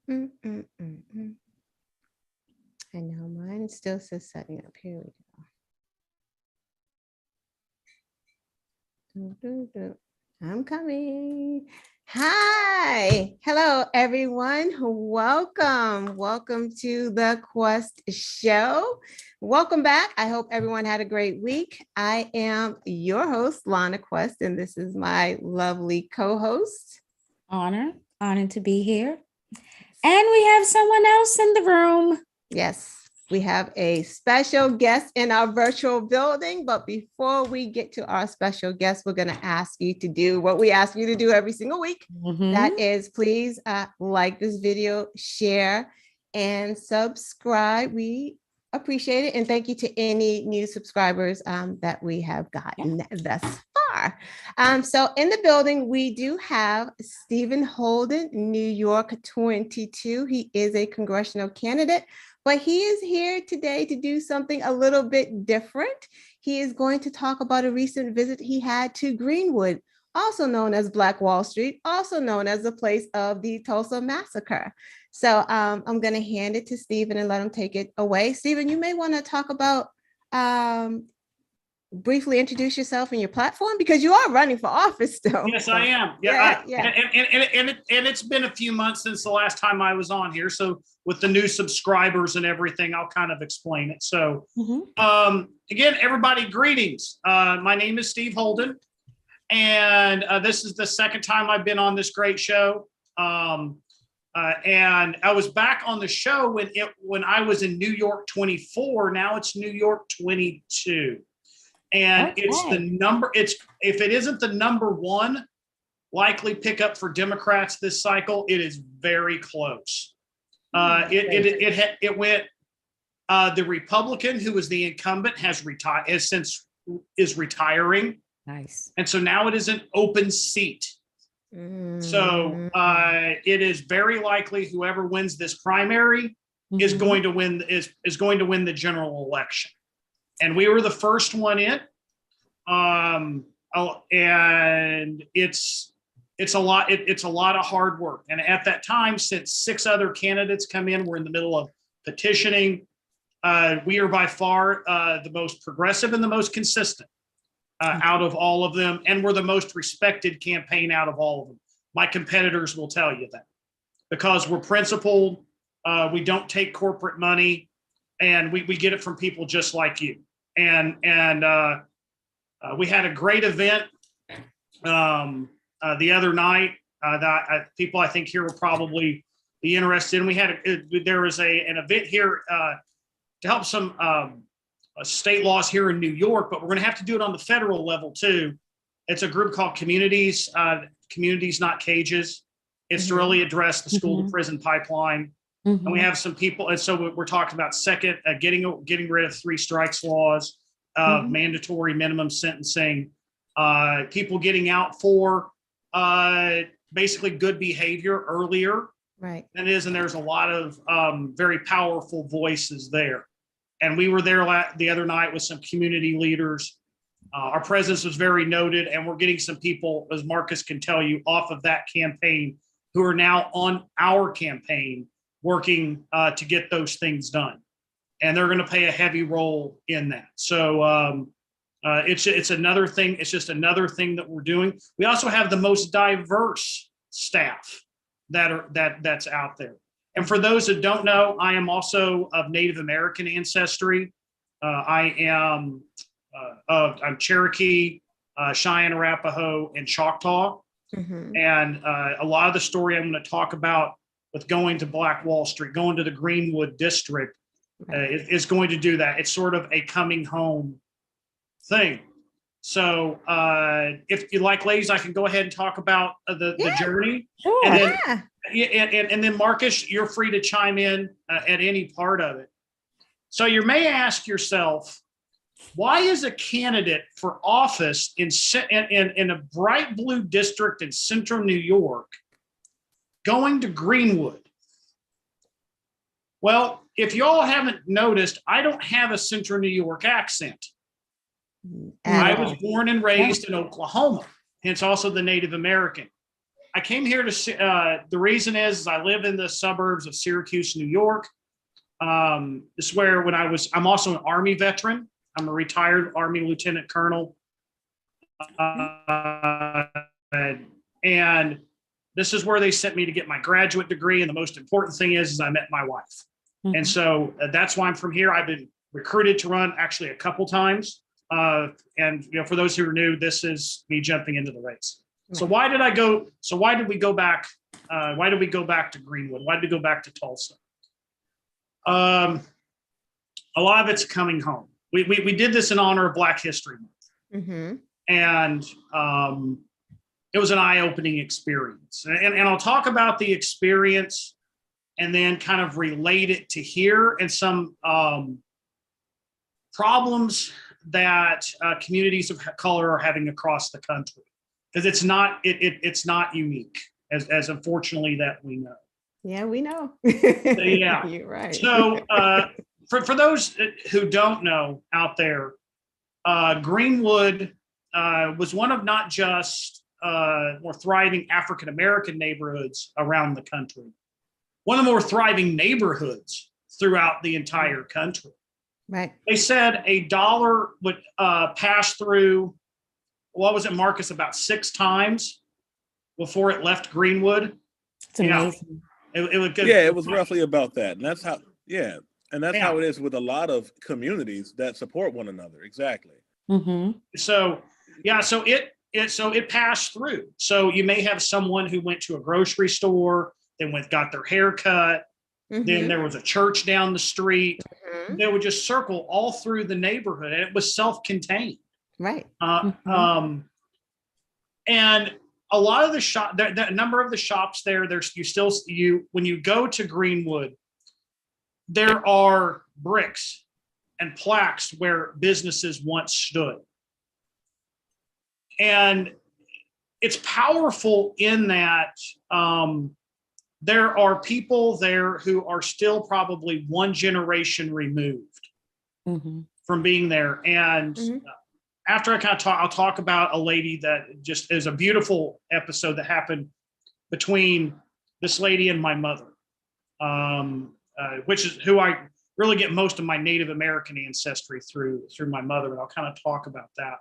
mm, mm, mm, mm. I know mine still says setting up. Here we go. I'm coming. Hi. Hello, everyone. Welcome. Welcome to the Quest Show. Welcome back. I hope everyone had a great week. I am your host, Lana Quest, and this is my lovely co-host. Honored to be here. And we have someone else in the room. Yes. We have a special guest in our virtual building, but before we get to our special guest, we're going to ask you to do what we ask you to do every single week. That is, please like this video, share, and subscribe. We appreciate it. And thank you to any new subscribers that we have gotten thus far. So in the building, we do have Steven Holden, New York 22. He is a congressional candidate, but he is here today to do something a little bit different. He is going to talk about a recent visit he had to Greenwood, also known as Black Wall Street, also known as the place of the Tulsa Massacre. So I'm going to hand it to Steven and let him take it away. Steven, you may want to talk about, briefly introduce yourself and your platform, because you are running for office still. Yes, I am. And it's been a few months since the last time I was on here. So with the new subscribers and everything, I'll kind of explain it. So again, everybody, greetings. My name is Steve Holden, and this is the second time I've been on this great show. And I was back on the show when I was in New York 24. Now it's New York 22. And it's the number, if it isn't the number one likely pickup for Democrats this cycle, it is very close. It went, the Republican who was the incumbent is retiring. Nice. And so now it is an open seat. So it is very likely whoever wins this primary is going to win the general election. And we were the first one in, and it's a lot. It's a lot of hard work. And at that time, since 6 other candidates come in, we're in the middle of petitioning. We are by far the most progressive and the most consistent out of all of them, and we're the most respected campaign out of all of them. My competitors will tell you that, because we're principled. We don't take corporate money, and we get it from people just like you. And we had a great event the other night that people I think here will probably be interested in. There was an event here to help some state laws here in New York, but we're going to have to do it on the federal level too. It's a group called Communities Not Cages. It's to really address the school to prison pipeline. And we have some people, and so we're talking about getting rid of 3 strikes laws, mandatory minimum sentencing, people getting out for basically good behavior earlier. Right. And there's a lot of very powerful voices there. And we were there the other night with some community leaders. Our presence was very noted, and we're getting some people, as Marcus can tell you, off of that campaign who are now on our campaign working to get those things done. And they're going to play a heavy role in that. So it's another thing. It's just another thing that we're doing. We also have the most diverse staff that's out there. And for those that don't know, I am also of Native American ancestry. I'm Cherokee, Cheyenne, Arapaho, and Choctaw. And a lot of the story I'm going to talk about with going to Black Wall Street, going to the Greenwood district, is going to do that. It's sort of a coming home thing. So if you like, ladies, I can go ahead and talk about the journey. Sure. And then Marcus, you're free to chime in at any part of it. So you may ask yourself, why is a candidate for office in a bright blue district in central New York going to Greenwood? Well, if y'all haven't noticed, I don't have a central New York accent. I was born and raised in Oklahoma, hence also the Native American. I came here to see, the reason is I live in the suburbs of Syracuse, New York. This is where I'm also an Army veteran. I'm a retired Army Lieutenant Colonel. And this is where they sent me to get my graduate degree. And the most important thing is I met my wife. Mm-hmm. And so that's why I'm from here. I've been recruited to run actually a couple times. And for those who are new, this is me jumping into the race. So why did we go back? Why did we go back to Greenwood? Why did we go back to Tulsa? A lot of it's coming home. We did this in honor of Black History Month. Mm-hmm. And it was an eye-opening experience. And I'll talk about the experience and then kind of relate it to here and some problems that communities of color are having across the country. Because it's not unique, as unfortunately that we know. Yeah, we know. Yeah, you're right. So for those who don't know out there, Greenwood was one of not just more thriving African American neighborhoods around the country, one of the more thriving neighborhoods throughout the entire country. Right. They said $1 would pass through. What was it, Marcus? About 6 times before it left Greenwood. It's amazing. It was roughly about that, and that's how. Yeah, and that's how it is with a lot of communities that support one another. Exactly. Mm-hmm. So it passed through. So you may have someone who went to a grocery store, then got their hair cut. Mm-hmm. Then there was a church down the street. Mm-hmm. They would just circle all through the neighborhood, and it was self-contained. Right. And a lot of the number of the shops there, when you go to Greenwood, there are bricks and plaques where businesses once stood. And it's powerful in that there are people there who are still probably one generation removed from being there. And after I kind of I'll talk about a lady that just is a beautiful episode that happened between this lady and my mother, which is who I really get most of my Native American ancestry through my mother, and I'll kind of talk about that.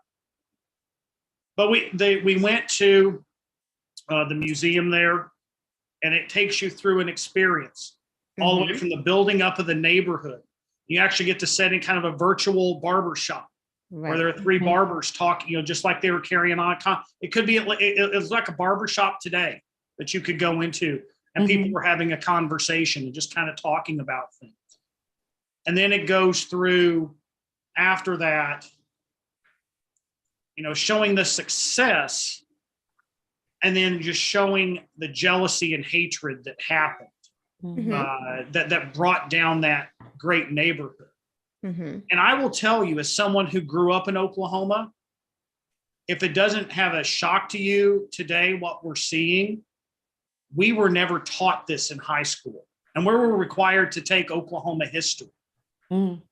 But we went to the museum there, and it takes you through an experience all the way from the building up of the neighborhood. You actually get to sit in kind of a virtual barber shop. Right. Where there are 3 barbers talking, just like they were carrying on. It could be, it was like a barber shop today that you could go into, and people were having a conversation and just kind of talking about things. And then it goes through after that, showing the success, and then just showing the jealousy and hatred that happened, that brought down that great neighborhood. Mm-hmm. And I will tell you, as someone who grew up in Oklahoma, if it doesn't have a shock to you today, what we're seeing, we were never taught this in high school, and we were required to take Oklahoma history. Mm.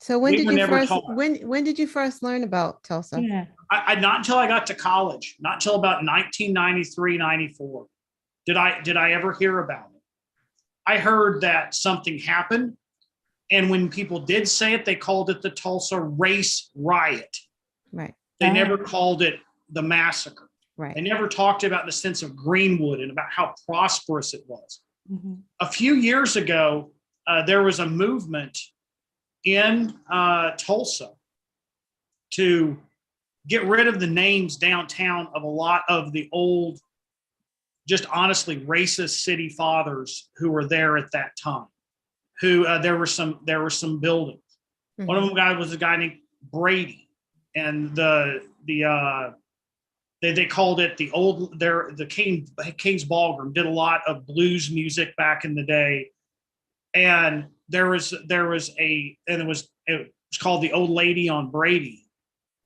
So when did you first learn about Tulsa? Yeah. I not until I got to college, not until about 1993, 94, did I ever hear about it. I heard that something happened. And when people did say it, they called it the Tulsa Race Riot. Right. They never called it the massacre. Right. They never talked about the sense of Greenwood and about how prosperous it was. Mm-hmm. A few years ago, there was a movement in Tulsa to get rid of the names downtown of a lot of the old, just honestly racist city fathers who were there at that time. Who there were some buildings. Mm-hmm. One of them was a guy named Brady, and they called it the King's Ballroom. Did a lot of blues music back in the day, and it was called the Old Lady on Brady,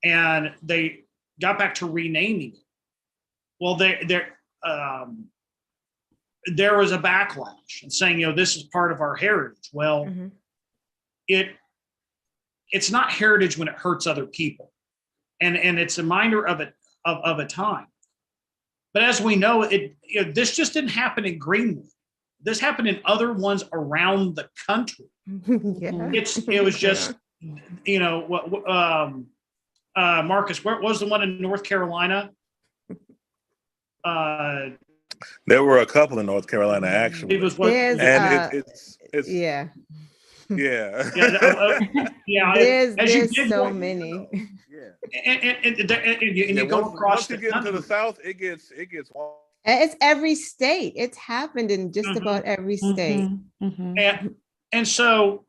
and they got back to renaming it. Well, there was a backlash and saying, this is part of our heritage. Well, it's not heritage when it hurts other people. And it's a reminder of a time. But as we know, this just didn't happen in Greenwood. This happened in other ones around the country. Yeah. It was just, you know, Marcus, where was the one in North Carolina? There were a couple in North Carolina, actually. It was what, it's yeah. Yeah. Yeah. There's so many. And you go across once you get into the South, it gets It's every state. It's happened in just about every state. And so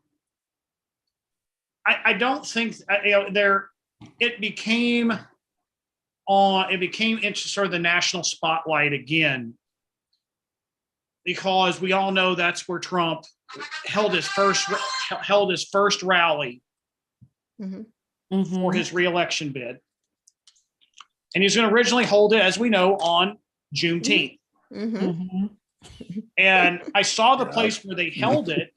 I don't think it became into sort of the national spotlight again, because we all know that's where Trump held his first rally for his reelection bid. And he's going to originally hold it, as we know, on Juneteenth. And I saw the place where they held it,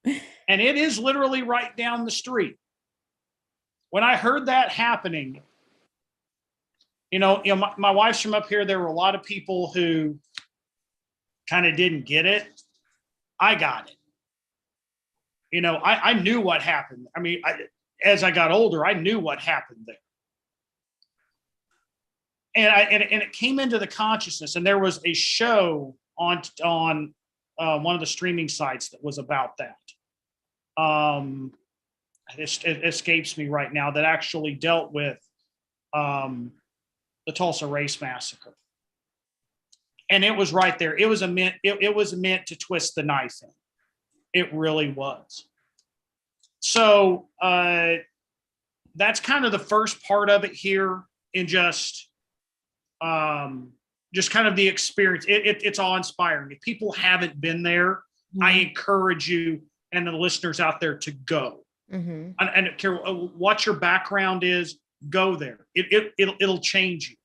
and it is literally right down the street. When I heard that happening, my wife's from up here. There were a lot of people who kind of didn't get it. I got it. I knew what happened. I mean, as I got older, I knew what happened there. And it came into the consciousness, and there was a show on one of the streaming sites that was about that. It escapes me right now, that actually dealt with the Tulsa Race Massacre. And it was right there. It was meant to twist the knife in. It really was. So that's kind of the first part of it here, in just kind of the experience. It's awe-inspiring. If people haven't been there, I encourage you and the listeners out there to go. And I don't care what your background is, go there. It'll change you.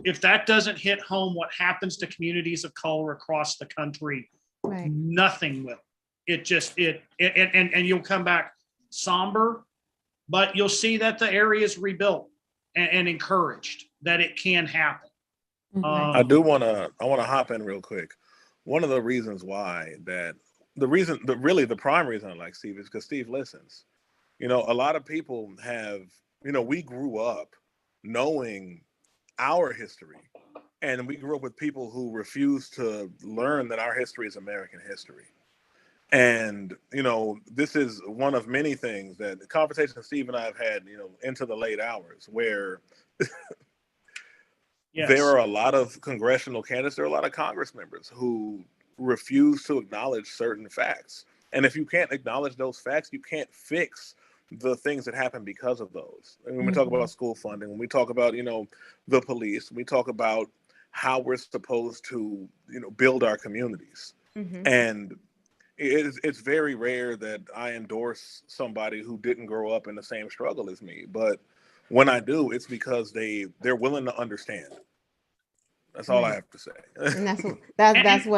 If that doesn't hit home, what happens to communities of color across the country, nothing will. And you'll come back somber, but you'll see that the area is rebuilt and encouraged that it can happen. I want to hop in real quick. One of the reasons why the prime reason I like Steve is because Steve listens. A lot of people have, we grew up knowing our history, and we grew up with people who refused to learn that our history is American history. And, this is one of many things that the conversation Steve and I have had, into the late hours, where there are a lot of congressional candidates, there are a lot of Congress members who refuse to acknowledge certain facts. And if you can't acknowledge those facts, you can't fix the things that happen because of those. And when we talk about school funding, when we talk about, the police, we talk about how we're supposed to, build our communities. And it's very rare that I endorse somebody who didn't grow up in the same struggle as me. But when I do, it's because they're willing to understand. That's all I have to say. And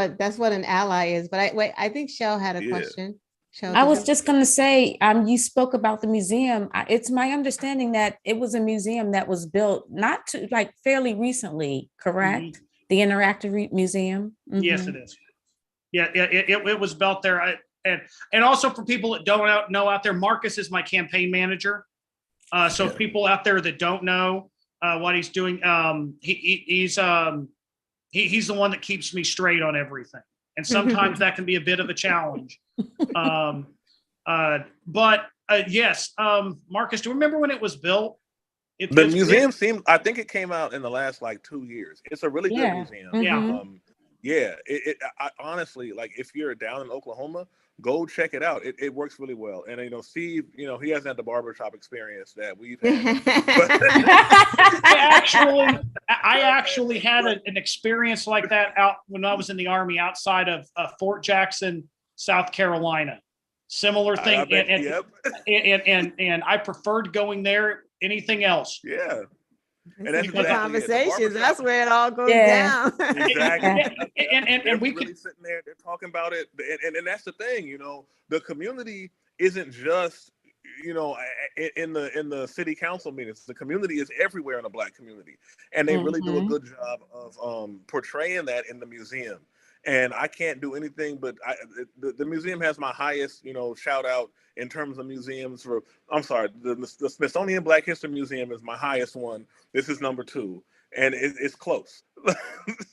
that's what an ally is. But I think Shell had a question. Shell, I was just going to say, you spoke about the museum. It's my understanding that it was a museum that was built fairly recently, correct? The Interactive Museum. Yes, it is. Yeah, it was built there. And also, for people that don't know out there, Marcus is my campaign manager. So people out there that don't know what he's doing, he's the one that keeps me straight on everything. And sometimes that can be a bit of a challenge. But yes, Marcus, do you remember when it was built? The museum I think it came out in the last 2 years. It's a really good museum. I honestly, if you're down in Oklahoma, go check it out. It works really well. And Steve, he hasn't had the barbershop experience that we've had. I actually had an experience like that out when I was in the Army outside of Fort Jackson, South Carolina. Similar thing. And I preferred going there. Anything else? Yeah. And that's the conversations. That's where it all goes down. Exactly. and we really sitting there, they're talking about it. And that's the thing, the community isn't just, in the city council meetings, the community is everywhere in the Black community, and they really do a good job of portraying that in the museum. And I can't do anything but the museum has my highest, shout out in terms of museums for. I'm sorry, the Smithsonian Black History Museum is my highest one. This is number 2, and it's close.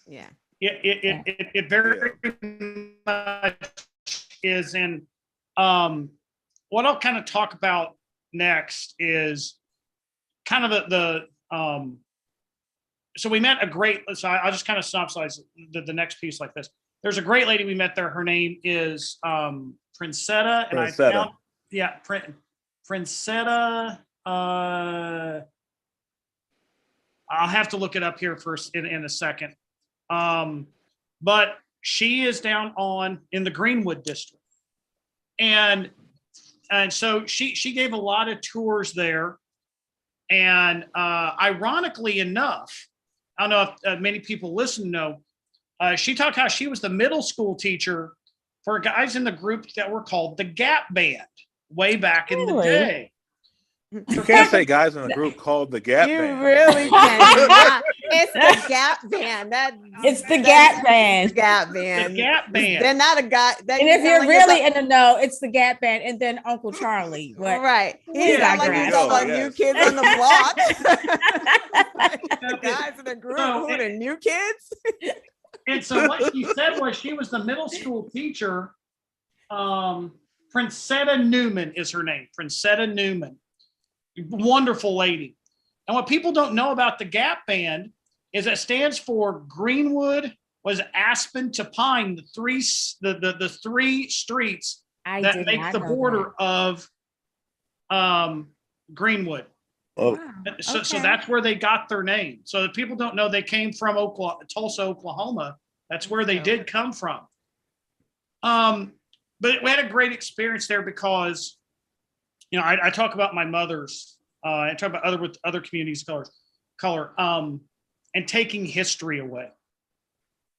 Yeah. It very much is in. What I'll kind of talk about next is kind of so we met so I'll just kind of synopsize the next piece like this. There's a great lady we met there. Her name is Princetta. And Princetta. I'll have to look it up here first in a second. But she is down in the Greenwood district. And so she gave a lot of tours there. And ironically enough, I don't know if many people listen know, she talked how she was the middle school teacher for guys in the group that were called the Gap Band way back in the day. You can't say guys in a group called the Gap Band. You really cannot. It's the Gap Band. It's the Gap Band. Gap Band. The Gap Band. They're not a guy. And if you're really in the know, it's the Gap Band, and then Uncle Charlie. Right. He's not like he's about New Kids on the Block. The guys in the group who are the new kids. And so what she said was she was the middle school teacher. Princetta Newman is her name. Princetta Newman. Wonderful lady. And what people don't know about the Gap Band is it stands for Greenwood, was Aspen to Pine, the three streets that make the border of Greenwood. Oh. So that's where they got their name. So if people don't know, they came from Tulsa, Oklahoma. That's where they did come from. But we had a great experience there because I talk about my mother's, I talk about other communities' color, and taking history away.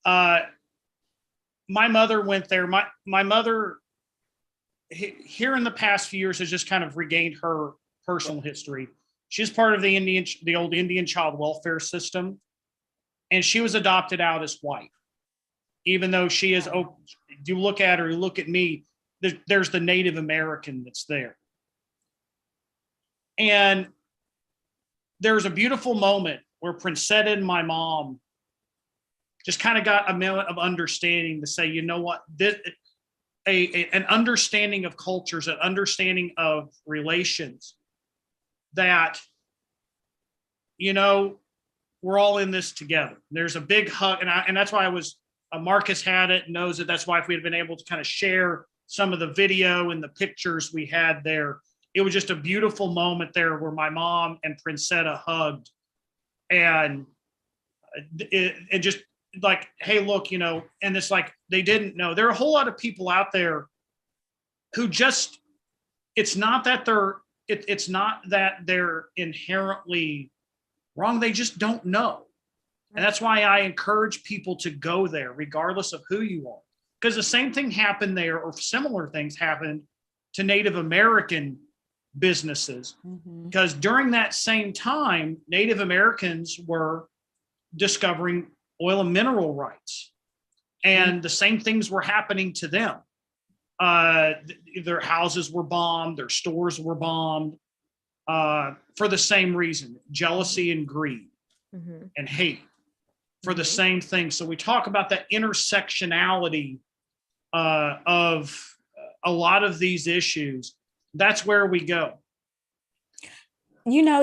My mother went there. My mother here in the past few years has just kind of regained her personal history. She's part of the old Indian child welfare system, and she was adopted out as white. Even though she is, you look at her, you look at me, there's the Native American that's there. And there's a beautiful moment where Princetta and my mom just kind of got a moment of understanding to say, you know what, an understanding of cultures, an understanding of relations that, we're all in this together. There's a big hug. And that's why Marcus had it, knows that that's why if we had been able to kind of share some of the video and the pictures we had there, it was just a beautiful moment there where my mom and Princetta hugged, and it just like, hey, look, and it's like they didn't know. There are a whole lot of people out there who just, it's not that they're inherently wrong. They just don't know. And that's why I encourage people to go there, regardless of who you are, because the same thing happened there, or similar things happened to Native American businesses, because during that same time, Native Americans were discovering oil and mineral rights, and the same things were happening to them. Their houses were bombed, their stores were bombed, for the same reason, jealousy and greed and hate, for the same thing. So we talk about that intersectionality of a lot of these issues. That's where we go.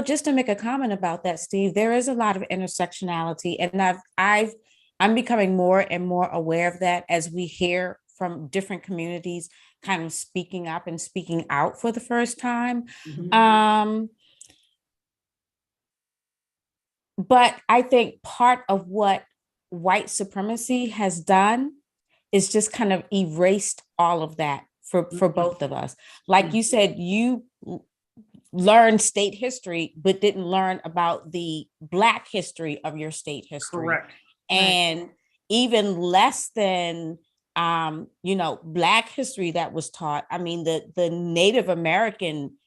Just to make a comment about that, Steve, there is a lot of intersectionality, and I'm becoming more and more aware of that as we hear from different communities kind of speaking up and speaking out for the first time. But I think part of what white supremacy has done is just kind of erased all of that for both of us. Like you said, you learned state history, but didn't learn about the Black history of your state history. Correct. And even less than Black history that was taught. I mean, the Native American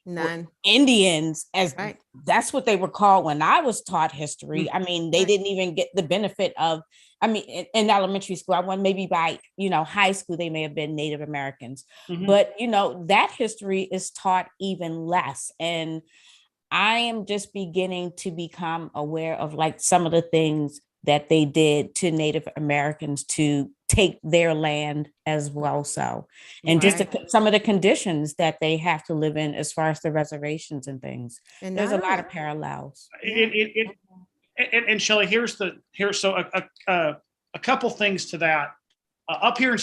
Indians, as right. That's what they were called when I was taught history. I mean, they didn't even get the benefit of, I mean, in elementary school, I went maybe by, high school, they may have been Native Americans, but, that history is taught even less. And I am just beginning to become aware of like some of the things that they did to Native Americans to take their land as well. So, and just some of the conditions that they have to live in as far as the reservations and things. And there's a lot of parallels. And Shelley, here's a couple things to that. Up here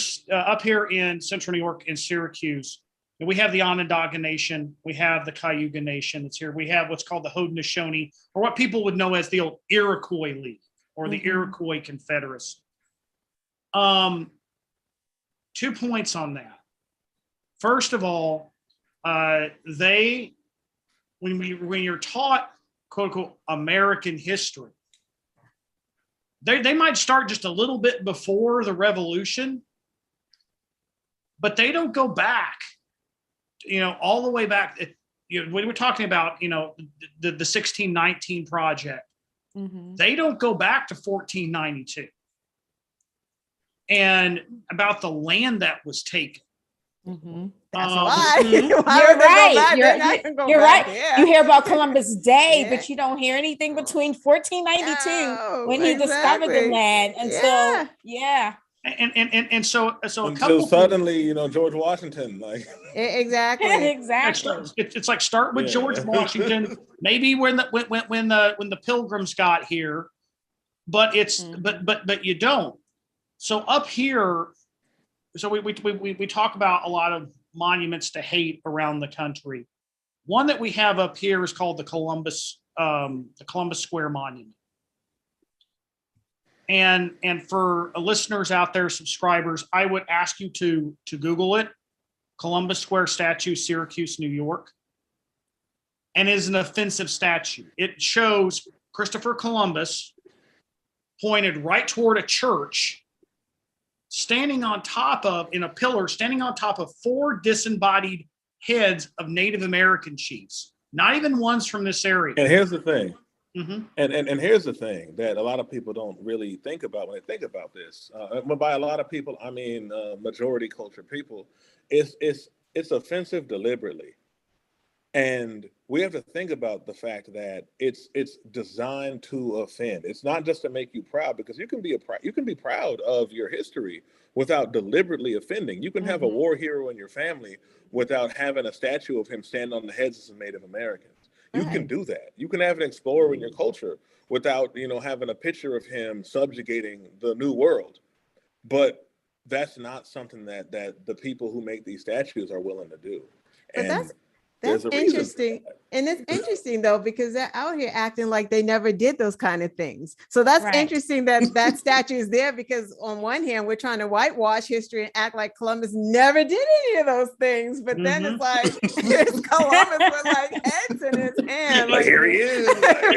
in Central New York in Syracuse, we have the Onondaga Nation, we have the Cayuga Nation that's here. We have what's called the Haudenosaunee, or what people would know as the old Iroquois League, or the Iroquois Confederacy. 2 points on that. First of all, when you're taught quote unquote American history, they might start just a little bit before the Revolution, but they don't go back, all the way back. When we're talking about, the 1619 Project, they don't go back to 1492 and about the land that was taken. That's a lie. You're right. You're right. Yeah. You hear about Columbus Day, but you don't hear anything between 1492 when he discovered the land until And so until suddenly, George Washington, like exactly. It's like start with George Washington, maybe when the Pilgrims got here, but but you don't. So up here, so we talk about a lot of monuments to hate around the country. One that we have up here is called the Columbus Square Monument. And for listeners out there, subscribers, I would ask you to Google it. Columbus Square statue, Syracuse, New York. And it is an offensive statue. It shows Christopher Columbus pointed right toward a church, standing on top of 4 disembodied heads of Native American chiefs, not even ones from this area. And here's the thing. And here's the thing that a lot of people don't really think about when they think about this. By a lot of people, I mean majority culture people. It's offensive deliberately, and we have to think about the fact that it's designed to offend. It's not just to make you proud, because you can be proud of your history without deliberately offending. You can have a war hero in your family without having a statue of him stand on the heads of some Native Americans. You can do that. You can have an explorer in your culture without, having a picture of him subjugating the new world. But that's not something that the people who make these statues are willing to do. But that's interesting. And it's interesting though, because they're out here acting like they never did those kind of things. So that's interesting that statue is there, because on one hand, we're trying to whitewash history and act like Columbus never did any of those things. But then it's like, here's Columbus with like heads in his hand. Like, here he is.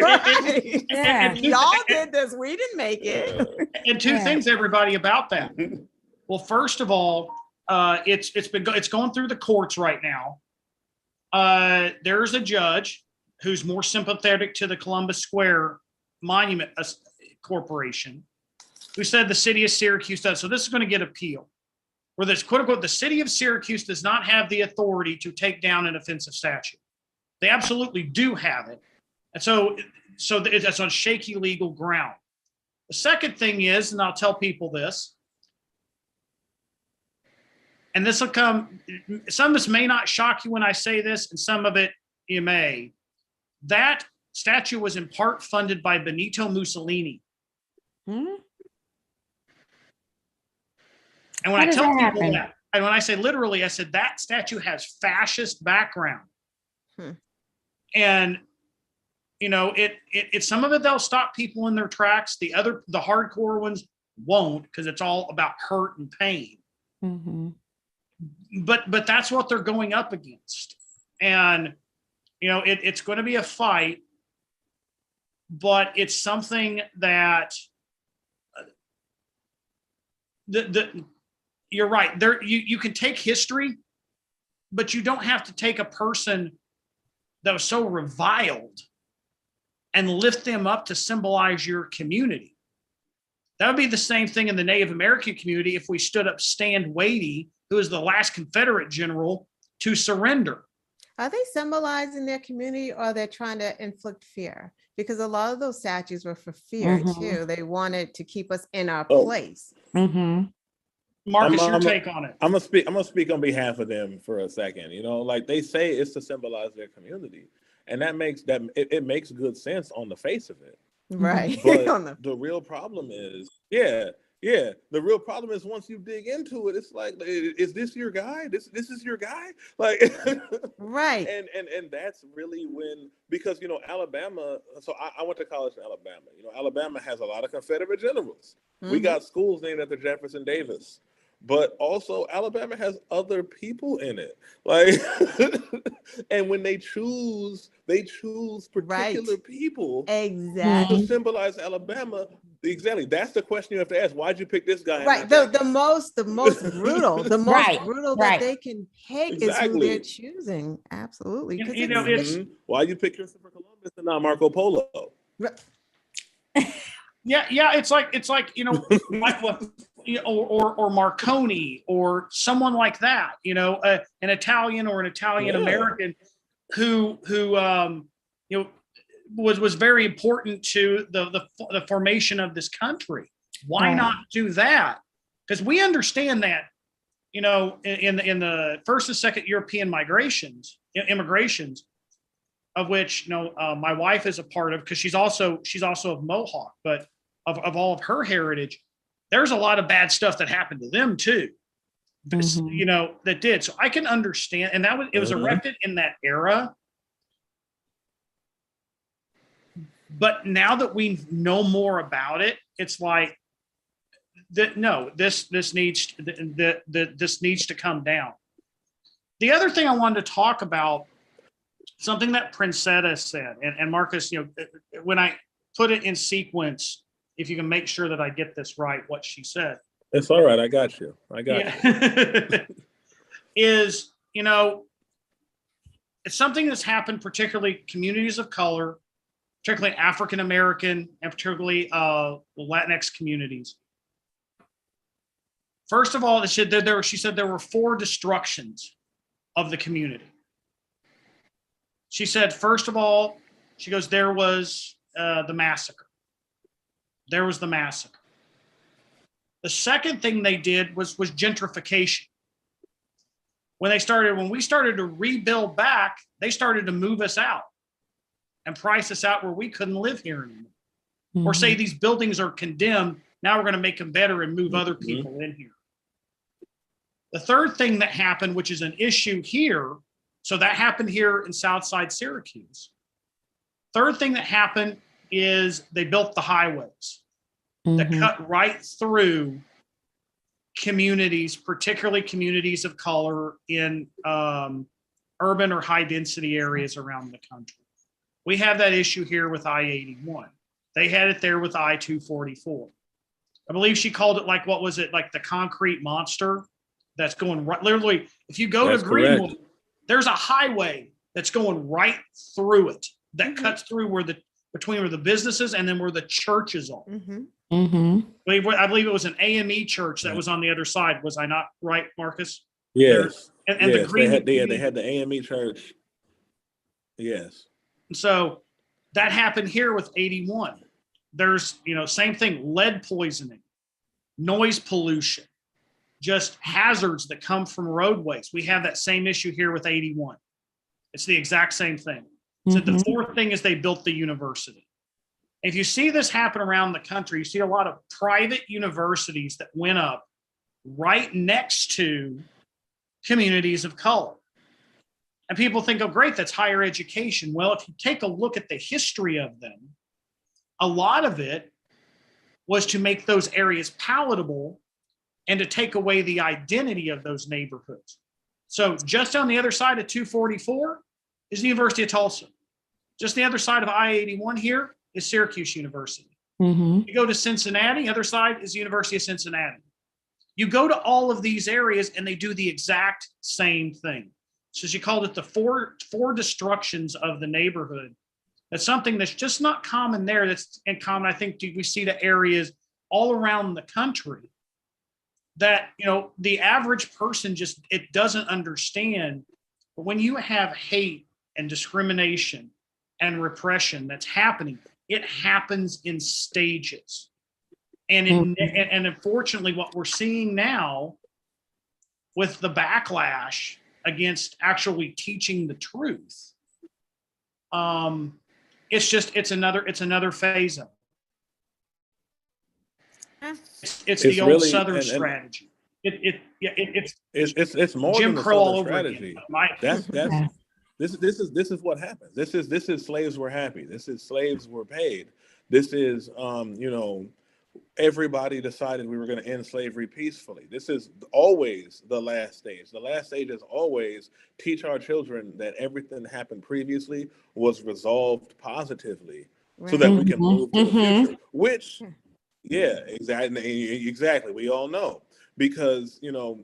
Right. And y'all did this. We didn't make it. And two things, everybody, about that. Well, first of all, it's going through the courts right now. There's a judge who's more sympathetic to the Columbus Square Monument Corporation, who said the city of Syracuse does. So this is going to get appealed, where this quote unquote, the city of Syracuse does not have the authority to take down an offensive statue. They absolutely do have it. And so that's on shaky legal ground. The second thing is, and I'll tell people this, and this will come, some of this may not shock you when I say this, and some of it you may. That statue was in part funded by Benito Mussolini. And when I tell people that, and when I say literally, I said that statue has fascist background. And it some of it they'll stop people in their tracks. The hardcore ones won't, because it's all about hurt and pain. But that's what they're going up against. And it's going to be a fight, but it's something that you're right. There, you can take history, but you don't have to take a person that was so reviled and lift them up to symbolize your community. That would be the same thing in the Native American community if we stood up Stand Watie, who is the last Confederate general to surrender. Are they symbolizing their community, or they're trying to inflict fear? Because a lot of those statues were for fear too. They wanted to keep us in our place. Marcus, your take on it. I'm gonna speak on behalf of them for a second. You know, like they say it's to symbolize their community, and that makes it makes good sense on the face of it. Right. But the real problem is, the real problem is once you dig into it, it's like, is this your guy? This is your guy? Like, right. And that's really when, because, you know, Alabama, so I went to college in Alabama. You know, Alabama has a lot of Confederate generals. We got schools named after Jefferson Davis. But also Alabama has other people in it. Like, and when they choose particular people to symbolize Alabama. Exactly. That's the question you have to ask. Why'd you pick this guy? Right. The most brutal, brutal that they can pick is who they're choosing. Absolutely. You know, it's why you pick Christopher Columbus and not Marco Polo? Yeah. It's like, you know, like what, or Marconi or someone like that, you know, an Italian or an Italian American who you know, was very important to the formation of this country. Why not do that? Because we understand that, you know, in the first and second European immigrations, of which, you know, my wife is a part of, because she's also of Mohawk, but of all of her heritage, there's a lot of bad stuff that happened to them too. You know, that did. So I can understand, and it was erected in that era. But now that we know more about it, it's like that. No, this needs to come down. The other thing I wanted to talk about, something that Princetta said, and Marcus, you know, when I put it in sequence, if you can make sure that I get this right, what she said. It's all right. I got you. Is, you know, it's something that's happened, particularly communities of color, particularly African American, and particularly Latinx communities. First of all, she said there were 4 destructions of the community. She said, first of all, she goes, there was the massacre. There was the massacre. The second thing they did was gentrification. When we started to rebuild back, they started to move us out and price us out where we couldn't live here anymore. Or say these buildings are condemned, now we're going to make them better and move other people in here. The third thing that happened, which is an issue here, so that happened here in Southside Syracuse. Third thing that happened is they built the highways that cut right through communities, particularly communities of color in urban or high density areas around the country. We have that issue here with I-81. They had it there with I-244. I believe she called it, like, what was it? Like the concrete monster that's going right, literally, if you go to Greenwood, there's a highway that's going right through it that cuts through between where the businesses and then where the churches are. I believe it was an AME church that was on the other side. Was I not right, Marcus? Yes. And the Greenwood, they had the AME church. Yes. So that happened here with 81. There's, you know, same thing, lead poisoning, noise pollution, just hazards that come from roadways. We have that same issue here with 81. It's the exact same thing. So the fourth thing is they built the university. If you see this happen around the country, you see a lot of private universities that went up right next to communities of color. And people think, oh, great, that's higher education. Well, if you take a look at the history of them, a lot of it was to make those areas palatable and to take away the identity of those neighborhoods. So just on the other side of 244 is the University of Tulsa. Just the other side of I-81 here is Syracuse University. You go to Cincinnati, other side is the University of Cincinnati. You go to all of these areas and they do the exact same thing. So she called it the four destructions of the neighborhood. That's something that's just not common there. That's in common, I think, we see to areas all around the country that, the average person it doesn't understand. But when you have hate and discrimination and repression that's happening, it happens in stages. And unfortunately, what we're seeing now with the backlash against actually teaching the truth, it's another phase of it. It's the old really, Southern strategy. It's more Jim than Crow all over strategy. This is what happens. This is slaves were happy. This is slaves were paid. This is everybody decided we were going to end slavery peacefully. This is always the last stage. The last stage is always teach our children that everything that happened previously was resolved positively, so that we can move to the future. Which, yeah, exactly. We all know, because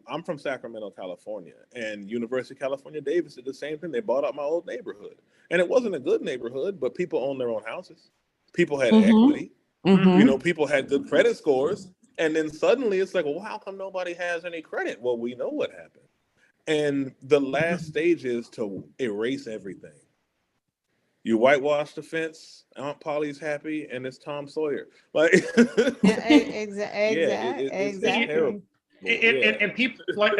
I'm from Sacramento, California, and University of California, Davis did the same thing. They bought out my old neighborhood, and it wasn't a good neighborhood, but people owned their own houses. People had equity. People had good credit scores, and then suddenly it's like, well, how come nobody has any credit? Well, we know what happened. And the last stage is to erase everything. You whitewash the fence, Aunt Polly's happy, and it's Tom Sawyer. Like, exactly. It's terrible. And people like,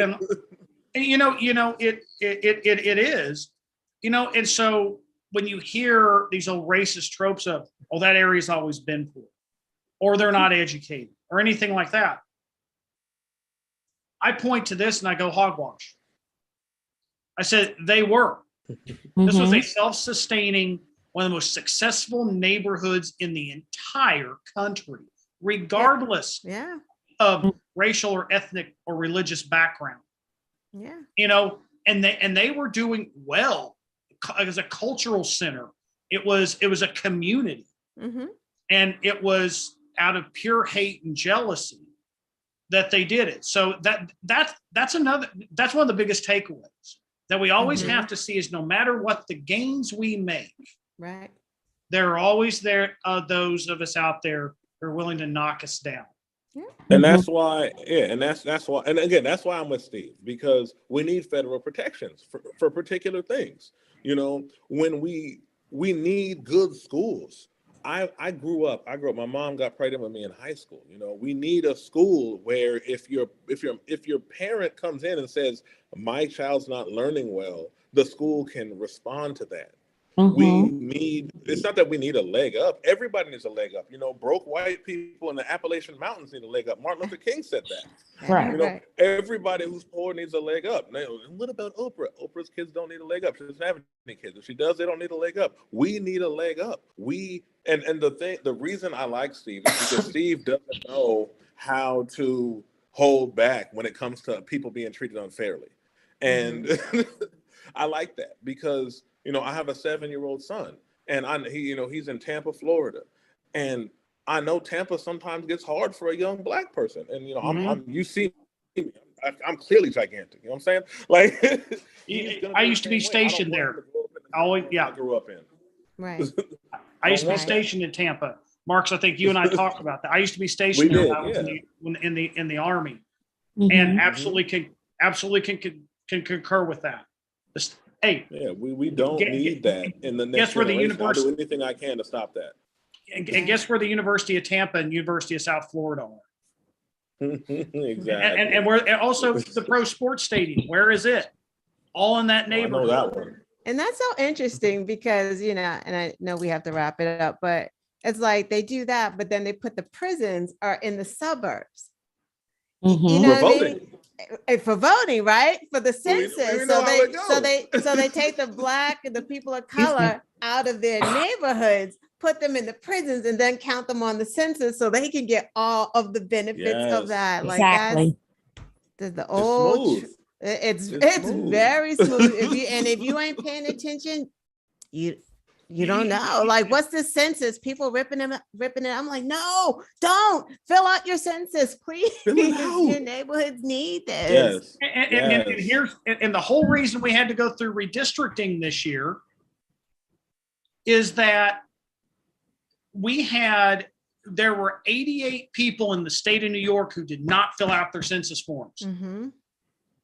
it is, and so when you hear these old racist tropes of, oh, that area's always been poor, or they're not educated, or anything like that, I point to this and I go, hogwash. I said they were. This was a self-sustaining, one of the most successful neighborhoods in the entire country, regardless of racial or ethnic or religious background. And they were doing well as a cultural center. It was a community, and it was out of pure hate and jealousy that they did it. So that's one of the biggest takeaways that we always have to see is, no matter what the gains we make, right, there are always those of us out there who are willing to knock us down. And that's why, and that's why, and again, that's why I'm with Steve, because we need federal protections for particular things. When we need good schools. I grew up, my mom got pregnant with me in high school. We need a school where if your parent comes in and says, my child's not learning well, the school can respond to that. It's not that we need a leg up. Everybody needs a leg up. Broke white people in the Appalachian Mountains need a leg up. Martin Luther King said that. Right. Everybody who's poor needs a leg up. Now, what about Oprah? Oprah's kids don't need a leg up. She doesn't have any kids. If she does, they don't need a leg up. We need a leg up. And the reason I like Steve is because Steve doesn't know how to hold back when it comes to people being treated unfairly. And I like that, because I have a 7-year-old son, and he's in Tampa, Florida, and I know Tampa sometimes gets hard for a young Black person, and you see, I'm clearly gigantic. You know what I'm saying? Like, I used to be stationed there. I grew up in. Right. I used to be stationed in Tampa. Marks, I think you and I talked about that. I used to be stationed there when I was in the Army, and absolutely can concur with that. Hey, we don't need that in the next generation. I'll do anything I can to stop that. And guess where the University of Tampa and University of South Florida are? Exactly. And where also the pro sports stadium, where is it? All in that neighborhood. I know that one. And that's so interesting because, and I know we have to wrap it up, but it's like they do that, but then they put the prisons are in the suburbs. You know what I mean? For voting, right? For the census. So they take the Black and the people of color out of their neighborhoods, put them in the prisons, and then count them on the census so they can get all of the benefits of that. Like that's the old. It's very smooth. If you ain't paying attention, You don't know. Like, what's the census? People ripping it. I'm like, no, don't fill out your census, please. Your neighborhoods need this. Yes. And the whole reason we had to go through redistricting this year is that there were 88 people in the state of New York who did not fill out their census forms.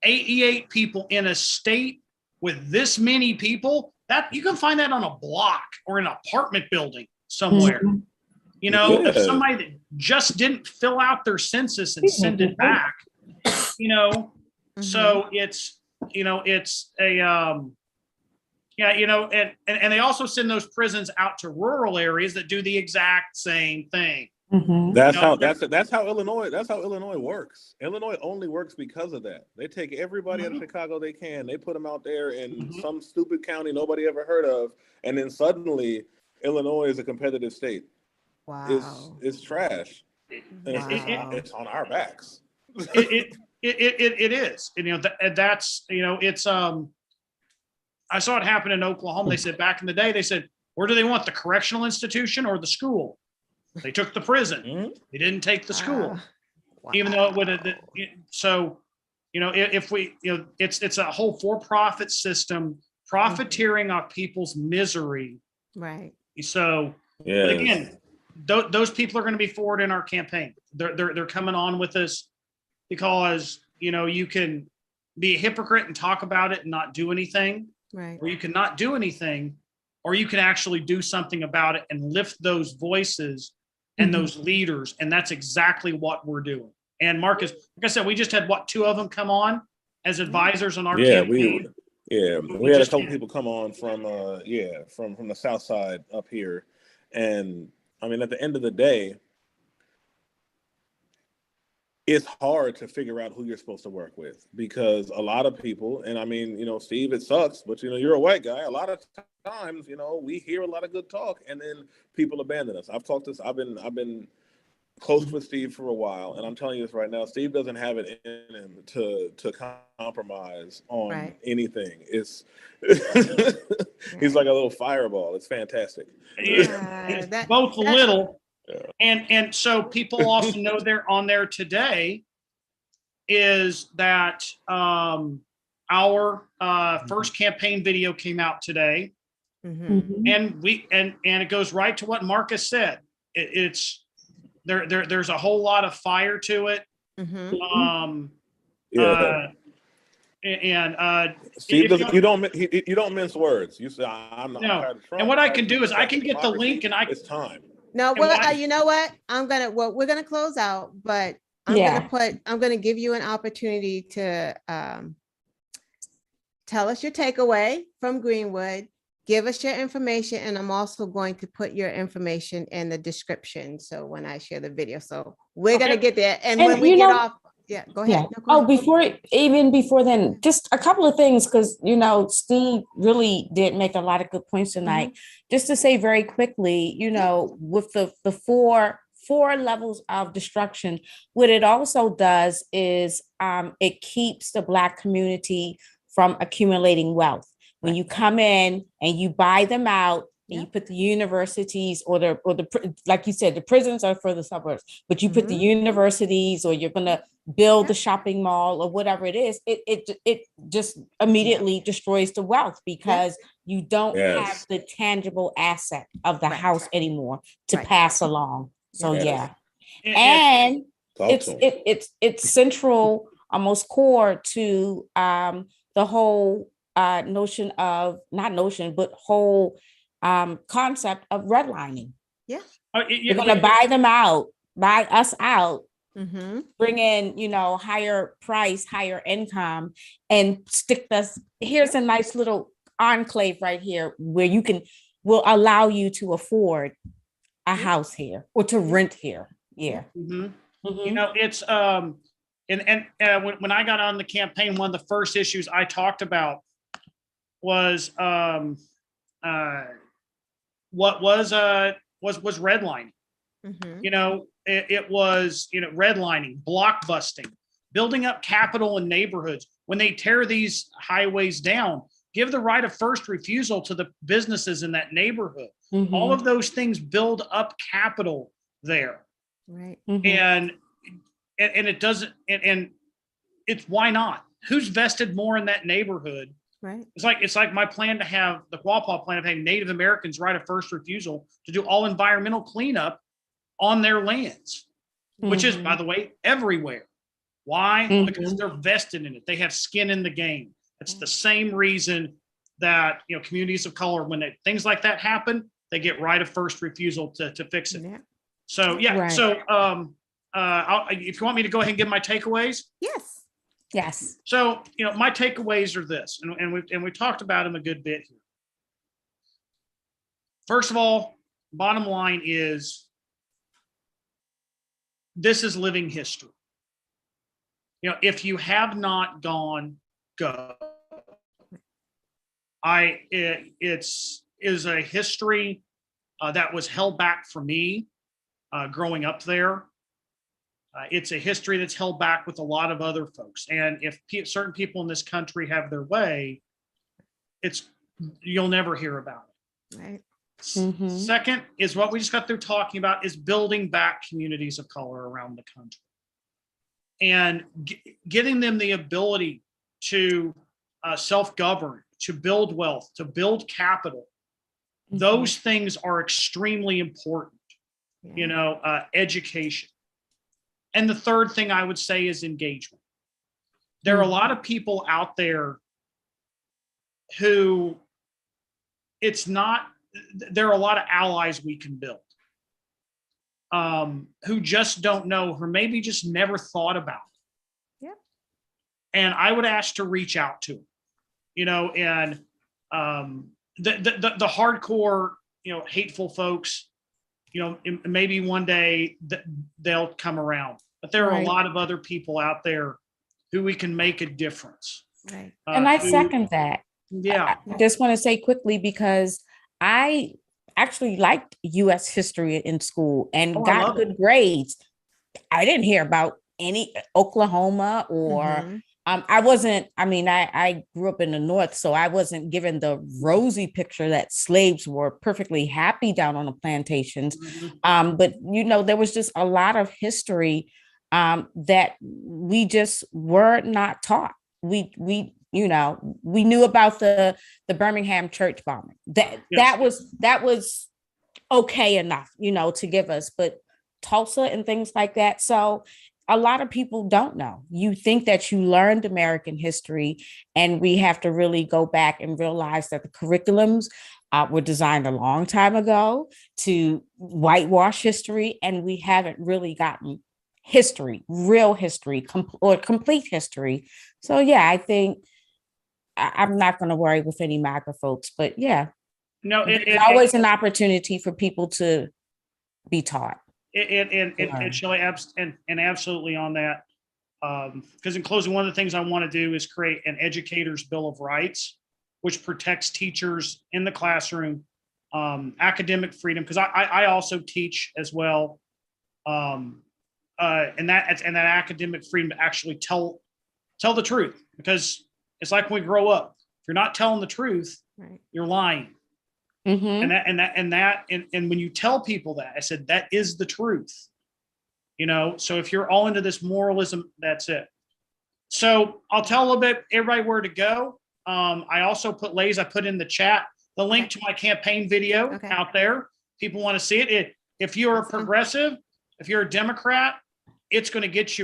88 people in a state with this many people. That you can find that on a block or an apartment building somewhere. If somebody that just didn't fill out their census and send it back, so it's a and they also send those prisons out to rural areas that do the exact same thing. That's how Illinois works. Illinois only works because of that. They take everybody out of Chicago they can. They put them out there in some stupid county nobody ever heard of, and then suddenly Illinois is a competitive state. Wow, it's trash. It's on our backs. It is. That's it's I saw it happen in Oklahoma. They said back in the day, where do they want the correctional institution or the school? They took the prison. They didn't take the school, even though it would have. So, if we, it's a whole for-profit system, profiteering off people's misery. Right. So, but again, those people are going to be forward in our campaign. They're coming on with us because you can be a hypocrite and talk about it and not do anything, right? Or you can not do anything, or you can actually do something about it and lift those voices and those leaders. And that's exactly what we're doing. And Marcus, like I said, we just had 2 of them come on as advisors on our campaign. We had a couple people come on from the South Side up here. And I mean, at the end of the day, it's hard to figure out who you're supposed to work with, because a lot of people, and I mean, Steve, it sucks, but you're a white guy. A lot of times, we hear a lot of good talk, and then people abandon us. I've been close with Steve for a while, and I'm telling you this right now, Steve doesn't have it in him to compromise on anything. It's he's like a little fireball. It's fantastic. Both little. And so people also know they're on there today is that our first campaign video came out today, and it goes right to what Marcus said. There's a whole lot of fire to it. Steve, you don't mince words. You say I'm not. No. And what I can do is I can get the link and it's time. No, well, you know what? We're gonna close out, but I'm gonna give you an opportunity to tell us your takeaway from Greenwood, give us your information, and I'm also going to put your information in the description. So when I share the video, so we're gonna get there. And when we get off, go ahead. Yeah. No, go ahead. Before then, just a couple of things, because Steve really did make a lot of good points tonight. Just to say very quickly, with the four levels of destruction, what it also does is it keeps the Black community from accumulating wealth. When you come in and you buy them out, and you put the universities or the like you said, the prisons are for the suburbs, but you put the universities, or you're going to build the shopping mall or whatever it is, it just immediately destroys the wealth, because you don't have the tangible asset of the house anymore to pass along. So and it's central, almost core to the whole whole concept of redlining. You're going to buy us out, bring in, higher price, higher income, and stick us. Here's a nice little enclave right here where will allow you to afford a house here or to rent here. It's when I got on the campaign, one of the first issues I talked about was what was redlining. It was redlining, block busting, building up capital in neighborhoods. When they tear these highways down, give the right of first refusal to the businesses in that neighborhood. Mhm. All of those things build up capital there. Right. Mhm. And it doesn't, and it's, why not? Who's vested more in that neighborhood? Right. It's like my plan to have the Quapaw plan of having Native Americans right of first refusal to do all environmental cleanup on their lands, which is, by the way, everywhere. Why? Mhm. Because they're vested in it. They have skin in the game. It's the same reason that, you know, communities of color, when things like that happen, they get right of first refusal to fix it. Yeah. So yeah. Right. So if you want me to go ahead and give my takeaways. Yes. Yes. So, you know, my takeaways are this, and we talked about them a good bit here. First of all, bottom line is, this is living history. You know, if you have not gone, go. It's a history that was held back for me growing up there. It's a history that's held back with a lot of other folks. And if certain people in this country have their way, you'll never hear about it. Right. Mhm. Second is what we just got through talking about, is building back communities of color around the country and getting them the ability to self-govern, to build wealth, to build capital. Mhm. Those things are extremely important. Yeah. You know, education. And the third thing I would say is engagement. There are a lot of people out there who there are a lot of allies we can build who just don't know, or maybe just never thought about it. Yeah. And I would ask to reach out to them, you know, and the hardcore, you know, hateful folks, you know, maybe one day they'll come around. But there are Right. a lot of other people out there who we can make a difference. Right. And I second that. Yeah. I just want to say quickly, because I actually liked U.S. history in school and Oh, I got love it. good grades. I didn't hear about any Oklahoma or Mhm. I grew up in the North, so I wasn't given the rosy picture that slaves were perfectly happy down on the plantations. Mhm. But, you know, there was just a lot of history that we just were not taught. We knew about the Birmingham church bombing. That was okay enough, you know, to give us, but Tulsa and things like that. So a lot of people don't know. You think that you learned American history, and we have to really go back and realize that the curriculums were designed a long time ago to whitewash history, and we haven't really gotten history, real history, or complete history. So yeah, I think I'm not going to worry with any MAGA folks, but yeah, No, there's always an opportunity for people to be taught. Shelley, absolutely on that. Because in closing, one of the things I want to do is create an educator's bill of rights, which protects teachers in the classroom, academic freedom. Because I also teach as well, and that academic freedom to actually tell the truth. Because it's like when we grow up, if you're not telling the truth, Right. you're lying. Mhm. And when you tell people that, I said, that is the truth, you know? So if you're all into this moralism, that's it. So I'll tell a little bit, everybody, where to go. I also put in the chat, the link to my campaign video out there. People want to see it. If you're a progressive, if you're a Democrat, it's going to get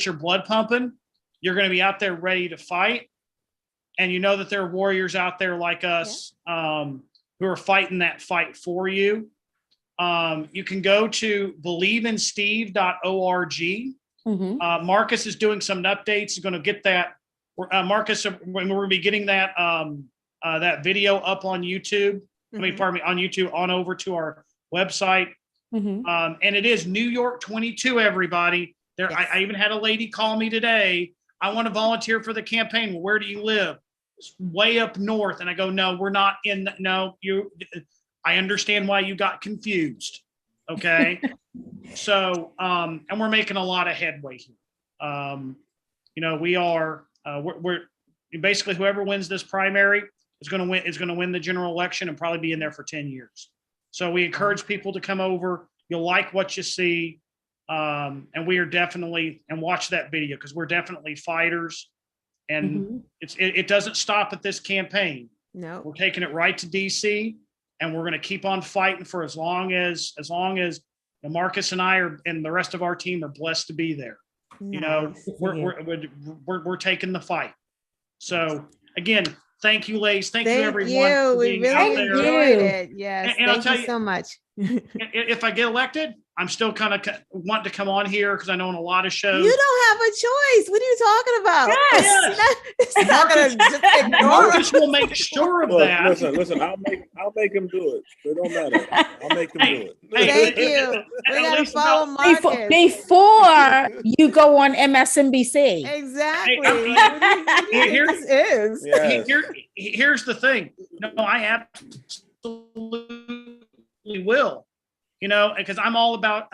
your blood pumping. You're going to be out there ready to fight. And you know that there are warriors out there like us, who are fighting that fight for you. You can go to believeInSteve.org. Mhm. Marcus is doing some updates. He's going to get that. Marcus, we're going to be getting that that video up on YouTube. Mhm. On YouTube, on over to our website. Mhm. And it is NY22, everybody. There, Yes. I even had a lady call me today. I want to volunteer for the campaign. Well, where do you live? It's way up north. And I go, no, we're not in. I understand why you got confused. Okay. So, and we're making a lot of headway here. You know, we are, we're basically, whoever wins this primary, is going to win the general election and probably be in there for 10 years. So we encourage people to come over. You'll like what you see. And we are definitely, and watch that video, because we're definitely fighters. And it doesn't stop at this campaign. No, we're taking it right to DC, and we're going to keep on fighting for as long as Marcus and I and the rest of our team are blessed to be there. nice. You know, we're taking the fight. So again, thank you, ladies. Thank you, everyone. We really enjoyed it. Yes, and I'll tell you so much. If I get elected, I'm still kind of wanting to come on here because I know in a lot of shows. You don't have a choice. What are you talking about? Yes. It's not gonna just ignore Marcus will make sure of that. Listen. I'll make him do it. It don't matter. I'll make him do it. Thank you. We gotta follow Marcus before you go on MSNBC. Exactly. Here's the thing. No, I absolutely will. You know, because I'm all about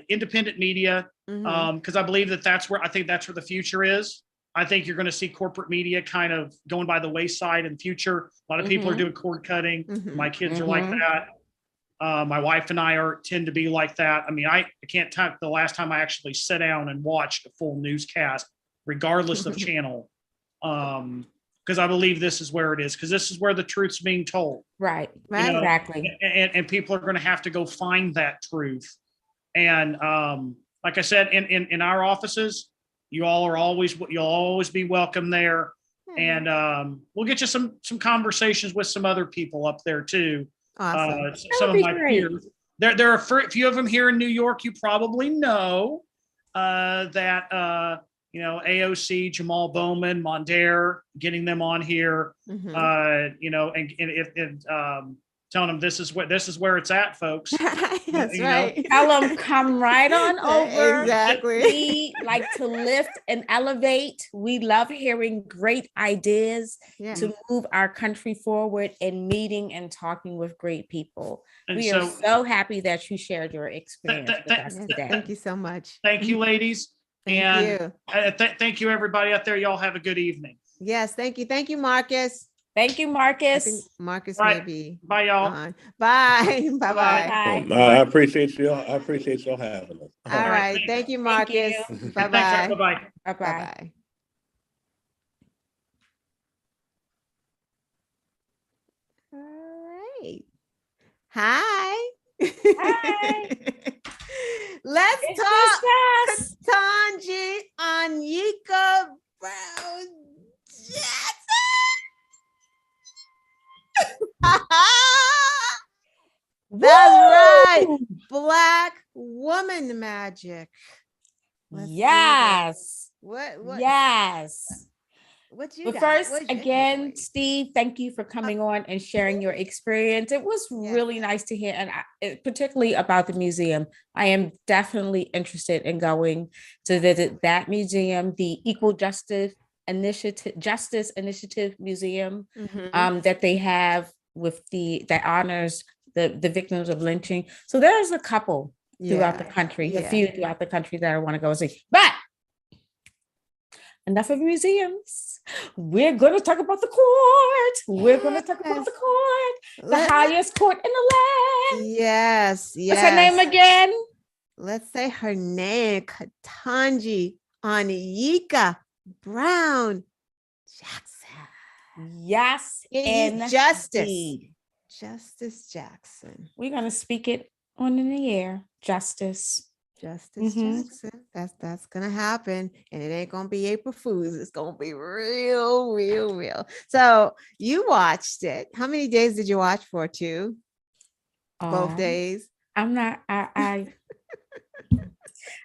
independent media, because I believe that's where the future is. I think you're going to see corporate media kind of going by the wayside in the future. A lot of people are doing cord cutting. My kids are like that. My wife and I tend to be like that. I mean, I can't tell the last time I actually sat down and watched a full newscast, regardless of channel, because I believe this is where it is, because this is where the truth's being told. Right. You know, Exactly. And people are going to have to go find that truth. And like I said, in our offices, you'll always be welcome there. And we'll get you some conversations with some other people up there too. Awesome. Some of my peers. There are a few of them here in New York. You probably know that you know, AOC, Jamal Bowman, Mondaire, getting them on here, you know, and telling them this is where it's at, folks. That's right. Tell them come right on over. Exactly. We like to lift and elevate. We love hearing great ideas to move our country forward, and meeting and talking with great people. And we are so happy that you shared your experience with us today. Thank you so much. Thank you, ladies. Thank you. Thank you, everybody out there. Y'all have a good evening. Yes, thank you. Thank you, Marcus. Thank you, Marcus. Marcus may be. Bye, y'all. Bye. Bye-bye. I appreciate y'all. I appreciate y'all having us. All right. Thank you, Marcus. Bye-bye. Bye-bye. Bye-bye. All right. Hi. Hi. Let's talk Ketanji Anyika Brown Jackson. That's right. Black woman magic. Yes. What? Yes. What you But got? first, What's your again, takeaway? Steve, thank you for coming on and sharing your experience. It was really nice to hear, and particularly about the museum. I am definitely interested in going to visit that museum, the Equal Justice Initiative Museum, that they have that honors the victims of lynching. So there's a couple throughout the country, a few throughout the country that I want to go see. But enough of museums. We're going to talk about the court. We're going to talk about the court, the highest court in the land. Yes. What's her name again? Let's say her name, Ketanji Anyika Brown Jackson. Yes, and Justice Jackson. We're going to speak it on in the air. Justice Jackson. That's gonna happen, and it ain't gonna be April Fools. It's gonna be real. So you watched it. How many days did you watch for? 2? Both days. I'm not. I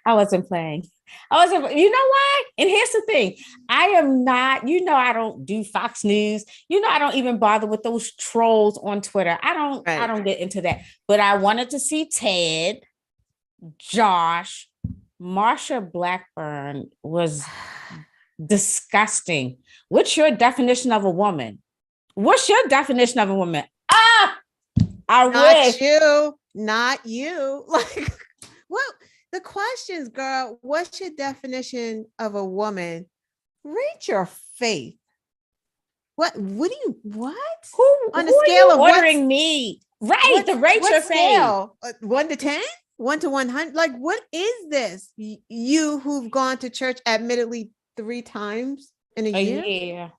wasn't playing. You know why? And here's the thing. I am not. You know, I don't do Fox News. You know, I don't even bother with those trolls on Twitter. I don't get into that. But I wanted to see Ted. Josh, Marsha Blackburn was disgusting. What's your definition of a woman? What's your definition of a woman? Not you. Like, what? The questions, girl. What's your definition of a woman? Read your faith. What do you, what? Who On who the are scale you of ordering me? Right, the rate your face. Scale? 1 to 10? 1 to 100? Like, what is this? You who've gone to church admittedly 3 times in a year? Yeah.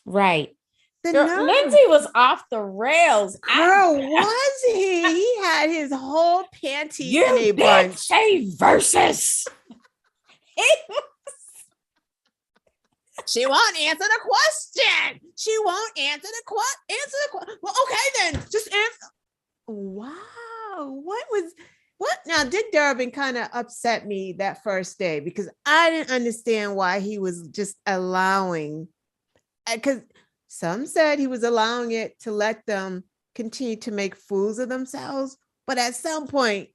Right. The Girl, nerve. Lindsay was off the rails. Girl, was he? He had his whole panties in a You bunch. say versus. She won't answer the question. She won't answer the question. Well, okay then. Just answer. Wow. What now? Dick Durbin kind of upset me that first day because I didn't understand why he was just allowing, because some said he was allowing it to let them continue to make fools of themselves. But at some point,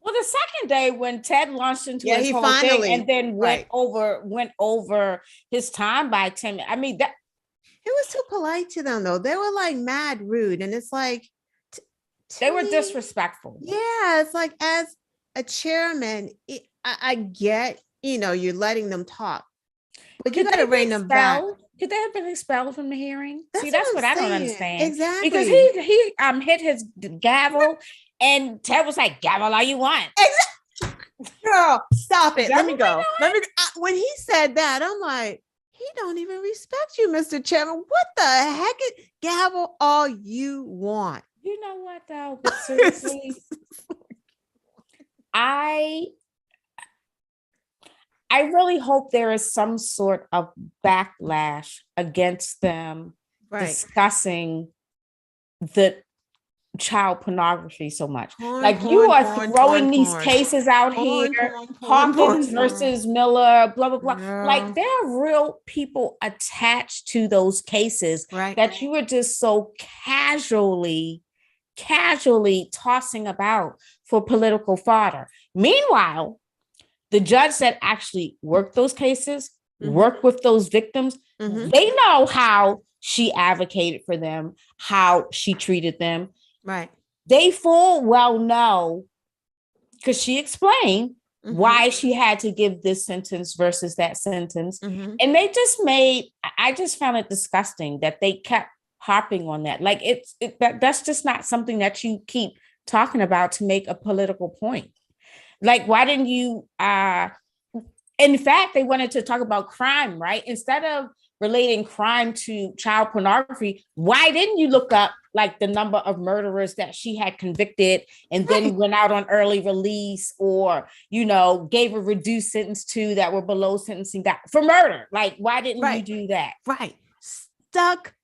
well, the second day when Ted launched into his he whole finally, thing and then went over his time by 10 minutes. I mean, that he was too polite to them though. They were like mad rude, and it's like they were disrespectful. Yeah, it's like as a chairman, I get, you're letting them talk, but you got to rein them back. Could they have been expelled from the hearing? That's what I don't understand. Exactly. Because he hit his gavel and Ted was like, gavel all you want. Exactly. Girl, stop it. Let me go. When he said that, I'm like, he don't even respect you, Mr. Chairman. What the heck is gavel all you want? You know what though? But seriously, I really hope there is some sort of backlash against them discussing the child pornography so much. You are throwing these cases out here, Hawkins versus Miller, blah, blah, blah. Girl. Like there are real people attached to those cases that you were just so casually tossing about for political fodder. Meanwhile, the judge that actually worked those cases, worked with those victims, they know how she advocated for them, how she treated them. Right. They full well know, because she explained why she had to give this sentence versus that sentence. And I just found it disgusting that they kept harping on that. Like that's just not something that you keep talking about to make a political point. Like, why didn't you, in fact, they wanted to talk about crime, right? Instead of relating crime to child pornography, why didn't you look up like the number of murderers that she had convicted and then went out on early release, or, gave a reduced sentence to that were below sentencing for murder? Like, why didn't you do that? Right. Stuck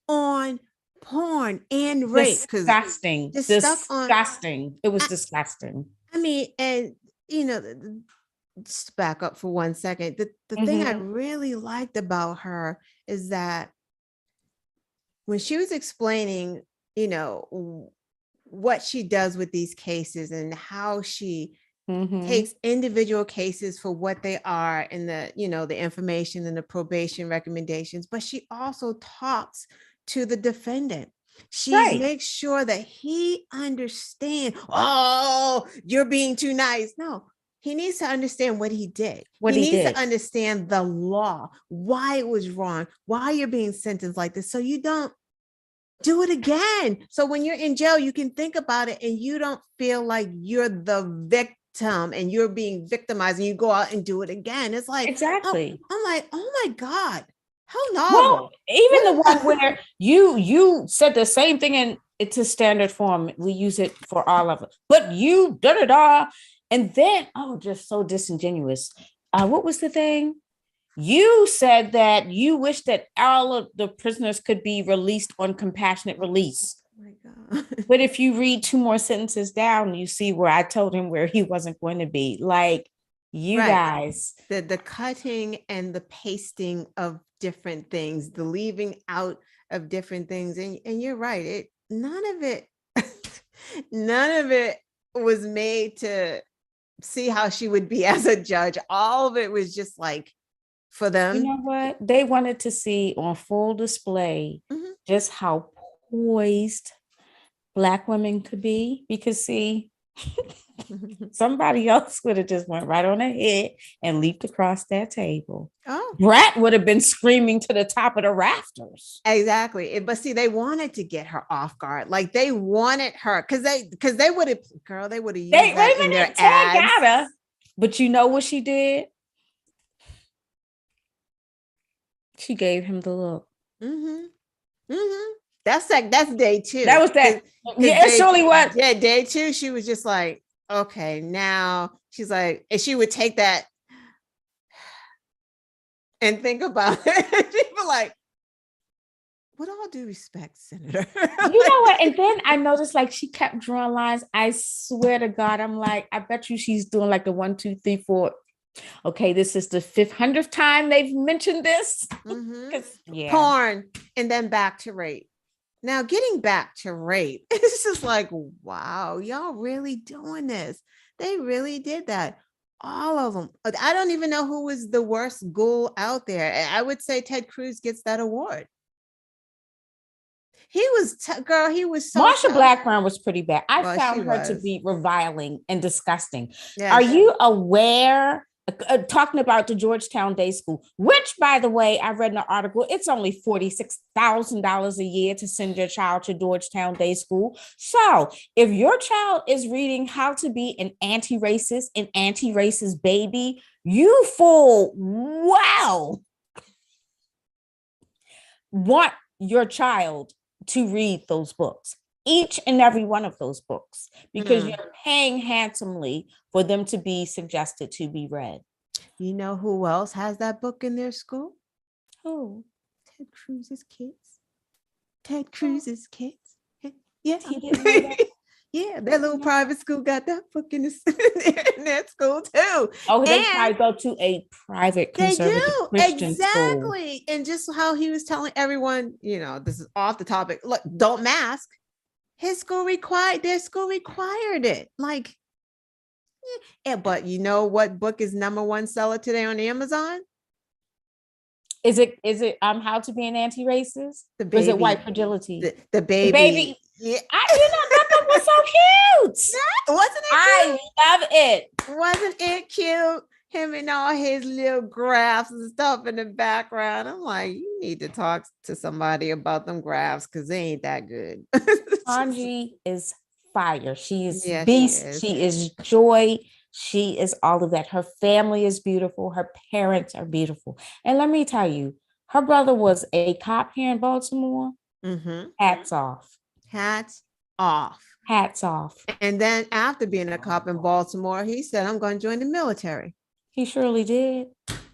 on porn and rape. Disgusting. Disgusting. It was disgusting. I mean, and just back up for 1 second. The thing I really liked about her is that when she was explaining, what she does with these cases and how she takes individual cases for what they are and the information and the probation recommendations, but she also talks to the defendant. She makes sure that he understands, you're being too nice. No, he needs to understand what he did. He needs to understand the law, why it was wrong, why you're being sentenced like this, so you don't do it again. So when you're in jail, you can think about it and you don't feel like you're the victim and you're being victimized and you go out and do it again. It's like, exactly. I'm like, oh my God. How novel. Well, even the one where you said the same thing and it's a standard form. We use it for all of it. But you and then just so disingenuous. What was the thing? You said that you wish that all of the prisoners could be released on compassionate release. Oh my God. But if you read 2 more sentences down, you see where I told him where he wasn't going to be. Like, you guys. The cutting and the pasting of different things, the leaving out of different things. And you're right. None of it was made to see how she would be as a judge. All of it was just like for them. You know what? They wanted to see on full display just how poised Black women could be. Because see, Somebody else would have just went right on ahead and leaped across that table. Oh, Brat would have been screaming to the top of the rafters. exactly. But see, they wanted to get her off guard. Like they wanted her because they would have, girl, they would have used that in their ads. But you know what she did? She gave him the look. That's day 2. That was that. Yeah, it surely was. Yeah, day 2, she was just like, okay, now she's like, and she would take that and think about it. People like, with all due respect, Senator. You know what? And then I noticed like she kept drawing lines. I swear to God, I'm like, I bet you she's doing like the 1, 2, 3, 4. Okay, this is the 500th time they've mentioned this. Porn, and then back to rape. Now, getting back to rape, it's just like, wow, y'all really doing this. They really did that. All of them. I don't even know who was the worst ghoul out there. I would say Ted Cruz gets that award. He was, girl, he was so. Marsha Blackburn was pretty bad. I found her to be reviling and disgusting. Yeah, Are you aware? Talking about the Georgetown Day School, which, by the way, I read in an article, it's only $46,000 a year to send your child to Georgetown Day School. So if your child is reading how to be an anti-racist baby, you full well want your child to read those books. Each and every one of those books, because you're paying handsomely for them to be suggested to be read. You know who else has that book in their school? Who? Ted Cruz's kids. Ted Cruz's kids. Yeah. He didn't know that. Yeah, their little private school got that book in their school too. Oh, they probably go to a private conservative Christian school. School. And just how he was telling everyone, you know, this is off the topic. Look, don't mask. Their school required it. Like, yeah. But you know what book is #1 seller today on Amazon? Is it How to Be an Anti-Racist? The baby. Or is it White Fragility? The baby. The baby. Yeah. That book was so cute. Wasn't it cute? I love it. Wasn't it cute? Him and all his little graphs and stuff in the background. I'm like, you need to talk to somebody about them graphs because they ain't that good. Angie is fire. She is beast. She is joy. She is all of that. Her family is beautiful. Her parents are beautiful. And let me tell you, her brother was a cop here in Baltimore. Hats off. Hats off. Hats off. And then after being a cop in Baltimore, he said, I'm going to join the military. He surely did.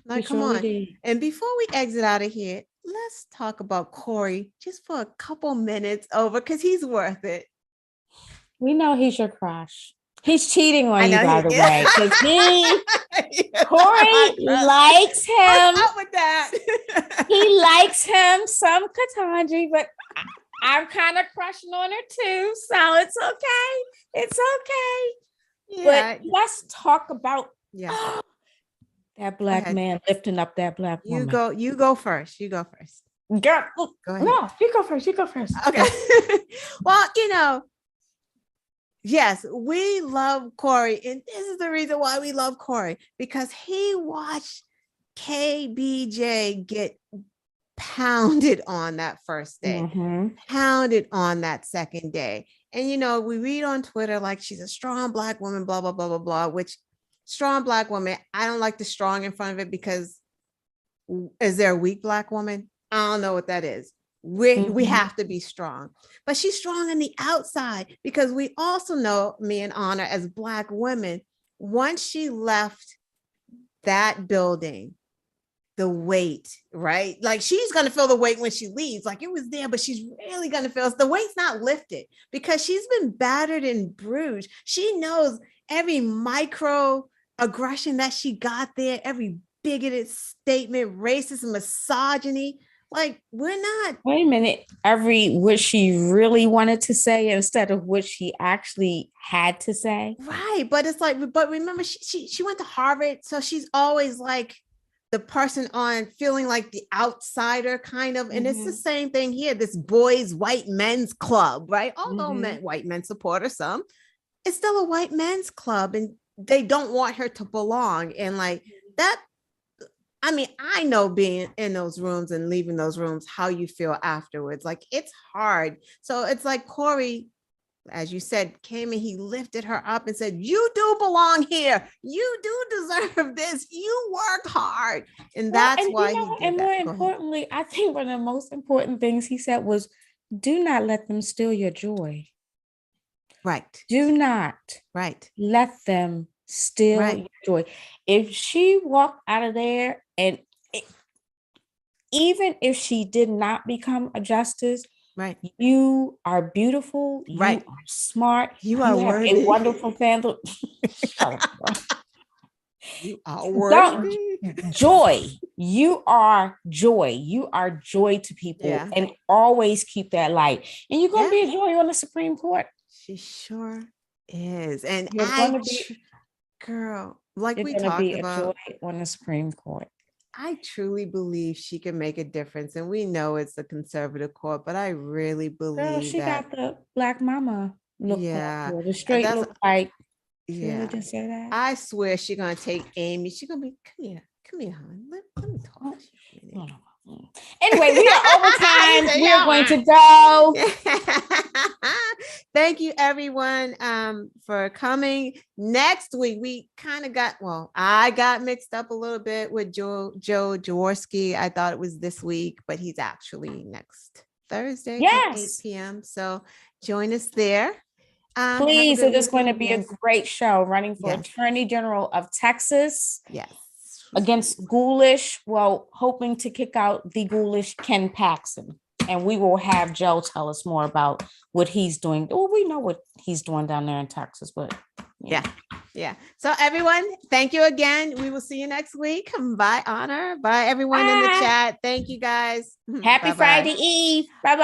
Like, come on. And before we exit out of here, let's talk about Corey just for a couple minutes over because he's worth it. We know he's your crush. He's cheating on you, by the way, because Corey likes him. What's up with that? He likes him, some Katanji, but I'm kind of crushing on her too, so it's okay. It's okay. Yeah. But let's talk about that black man lifting up that black woman. You go first. Girl, go ahead. No, you go first. Okay. Well, you know, yes, we love Corey, and this is the reason why we love Corey, because he watched KBJ get pounded on that first day, pounded on that second day. And, you know, we read on Twitter, like, she's a strong black woman, blah, blah, blah, blah, blah, which strong black woman, I don't like the strong in front of it because is there a weak black woman? I don't know what that is. We have to be strong, but she's strong on the outside because we also know, me and Honor, as black women, once she left that building, the weight, right? Like she's going to feel the weight when she leaves, like it was there, but she's really going to feel the weight's not lifted because she's been battered and bruised. She knows every micro aggression that she got there, every bigoted statement, racism, misogyny. Like, we're not. Wait a minute. What she really wanted to say instead of what she actually had to say. Right. But it's like, but remember, she went to Harvard. So she's always like the person on feeling like the outsider kind of. And it's the same thing here. This boys' white men's club, right? Although white men support her some. it's still a white men's club and they don't want her to belong. And like that, I mean, I know being in those rooms and leaving those rooms, how you feel afterwards. Like it's hard. So it's like Corey, as you said, came and he lifted her up and said, you do belong here. You do deserve this. You work hard. And that's why he did and that. more importantly, I think one of the most important things he said was, do not let them steal your joy. Right. Do not let them steal your joy. If she walked out of there and even if she did not become a justice, you are beautiful, you are smart, you are have worthy. a wonderful family. You are worthy. Joy. You are joy. You are joy to people. And always keep that light. And you're going to be a joy on the Supreme Court. She sure is. And girl, like we talked about, a joy on the Supreme Court. I truly believe she can make a difference. And we know it's a conservative court, but I really believe she got the black mama look. Yeah. The straight look like. Yeah. Just say that. I swear she's going to take Amy. She's going to be, come here, hon. Let me talk to you. Anyway, we are over time. We are going to go. Thank you, everyone, for coming. Next week, we kind of I got mixed up a little bit with Joe Jaworski. I thought it was this week, but he's actually next Thursday at 8 p.m. So join us there. Please, it is going to be a great show. Running for Attorney General of Texas. Yes. Against ghoulish, hoping to kick out the ghoulish Ken Paxton. And we will have Joe tell us more about what he's doing. Well, we know what he's doing down there in Texas, but yeah. So everyone, thank you again. We will see you next week. Bye, Honor. Bye, everyone in the chat. Thank you, guys. Happy Friday Eve. Bye-bye.